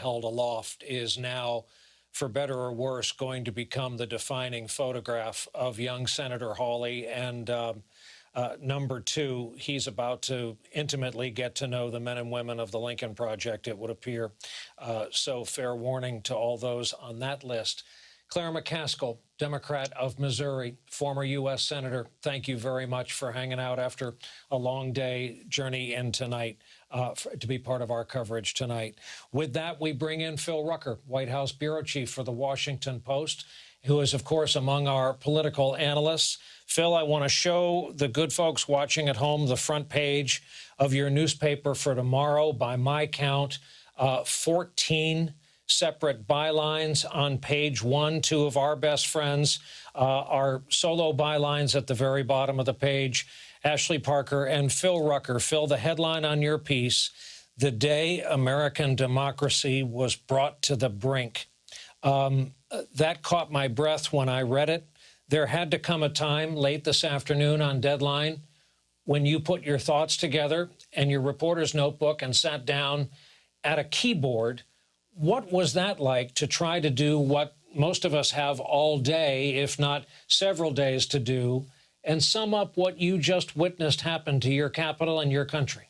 held aloft is now, for better or worse, going to become the defining photograph of young Senator Hawley. And number two, he's about to intimately get to know the men and women of the Lincoln Project, it would appear. So fair warning to all those on that list. Claire McCaskill, Democrat of Missouri, former U.S. Senator, thank you very much for hanging out after a long day journey in tonight to be part of our coverage tonight. With that, we bring in Phil Rucker, White House bureau chief for the Washington Post, who is, of course, among our political analysts. Phil, I want to show the good folks watching at home the front page of your newspaper for tomorrow. By my count, 14 separate bylines on page one. Two of our best friends are solo bylines at the very bottom of the page, Ashley Parker and Phil Rucker. Phil, the headline on your piece, "The Day American Democracy Was Brought to the Brink." That caught my breath when I read it. There had to come a time late this afternoon on Deadline when you put your thoughts together and your reporter's notebook and sat down at a keyboard. What was that like to try to do what most of us have all day, if not several days to do, and sum up what you just witnessed happen to your capital and your country?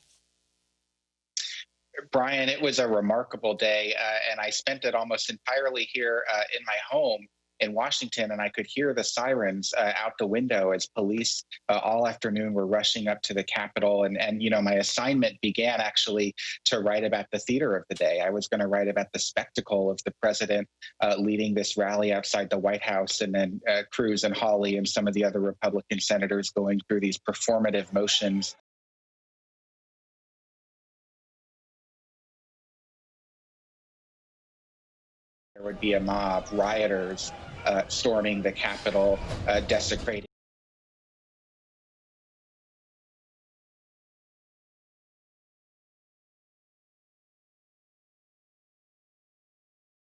Brian, it was a remarkable day, and I spent it almost entirely here in my home in Washington, and I could hear the sirens out the window as police all afternoon were rushing up to the Capitol. And you know, my assignment began actually to write about the theater of the day. I was going to write about the spectacle of the president leading this rally outside the White House, and then Cruz and Hawley and some of the other Republican senators going through these performative motions. There would be a mob, rioters storming the Capitol, desecrating.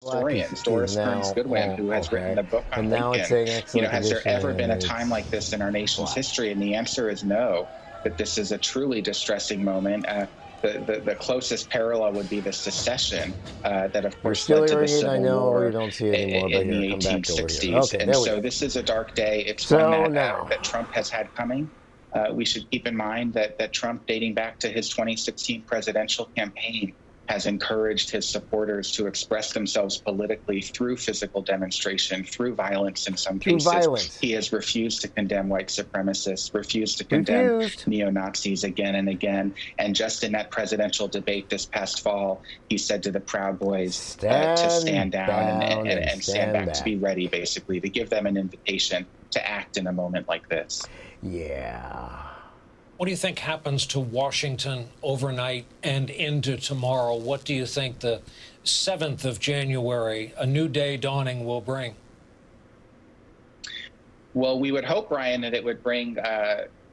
Historians, Doris Kearns Goodwin, who has written the book on Lincoln. You know, has there ever been a time like this in our nation's history? And the answer is no, that this is a truly distressing moment. The closest parallel would be the secession that, of course, led to the Civil War in the 1860s. And so this is a dark day. It's one that Trump has had coming. We should keep in mind that Trump, dating back to his 2016 presidential campaign, has encouraged his supporters to express themselves politically through physical demonstration, through violence in some cases. He has refused to condemn white supremacists, refused to condemn neo-Nazis again and again. And just in that presidential debate this past fall, he said to the Proud Boys to stand down and stand back, to be ready, basically, to give them an invitation to act in a moment like this. Yeah. What do you think happens to Washington overnight and into tomorrow? What do you think the 7th of January, a new day dawning, will bring? Well, we would hope, Brian, that it would bring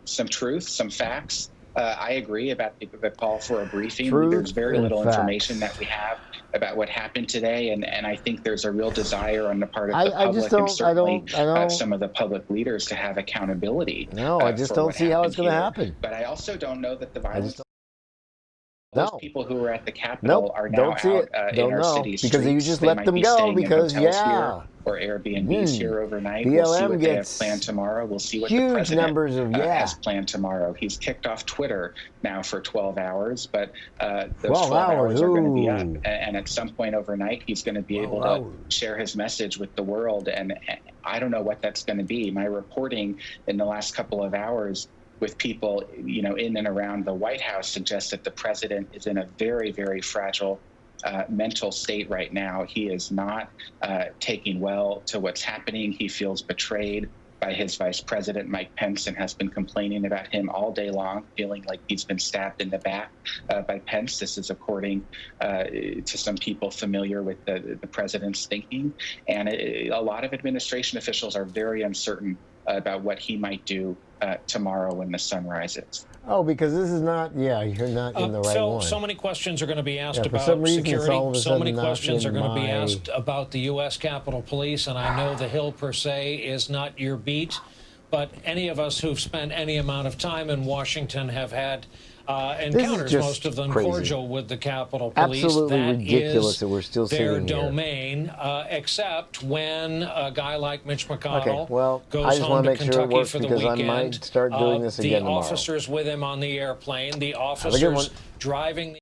some truth, some facts. I agree about the call for a briefing. There's very little information that we have about what happened today, and I think there's a real desire on the part of the public and certainly some of the public leaders to have accountability. No, I just don't see how it's going to happen. But I also don't know that the violence. Those people who were at the Capitol are now out in our city streets. Because you just let them go because, or Airbnbs here overnight. We'll see what they have planned tomorrow. We'll see what the president has planned tomorrow. He's kicked off Twitter now for 12 hours, but those 12 hours are going to be up. And at some point overnight, he's going to be able to share his message with the world. And I don't know what that's going to be. My reporting in the last couple of hours with people, you know, in and around the White House suggests that the president is in a very, very fragile mental state right now. He is not taking well to what's happening. He feels betrayed by his vice president, Mike Pence, and has been complaining about him all day long, feeling like he's been stabbed in the back by Pence. This is according to some people familiar with the president's thinking. And a lot of administration officials are very uncertain about what he might do tomorrow when the sun rises. Oh, because this is not, you're not in the right Phil, one. so many questions are going to be asked about security. So many questions are going to be asked about the U.S. Capitol Police. And I know the Hill per se is not your beat, but any of us who've spent any amount of time in Washington have had encounters, most of them crazy. Cordial with the Capitol Police. Absolutely that ridiculous is that we're still their sitting domain, except when a guy like Mitch McConnell I goes just home to make sure it Kentucky works for the because weekend. I might start doing this again the tomorrow. officers with him on the airplane, the officers driving the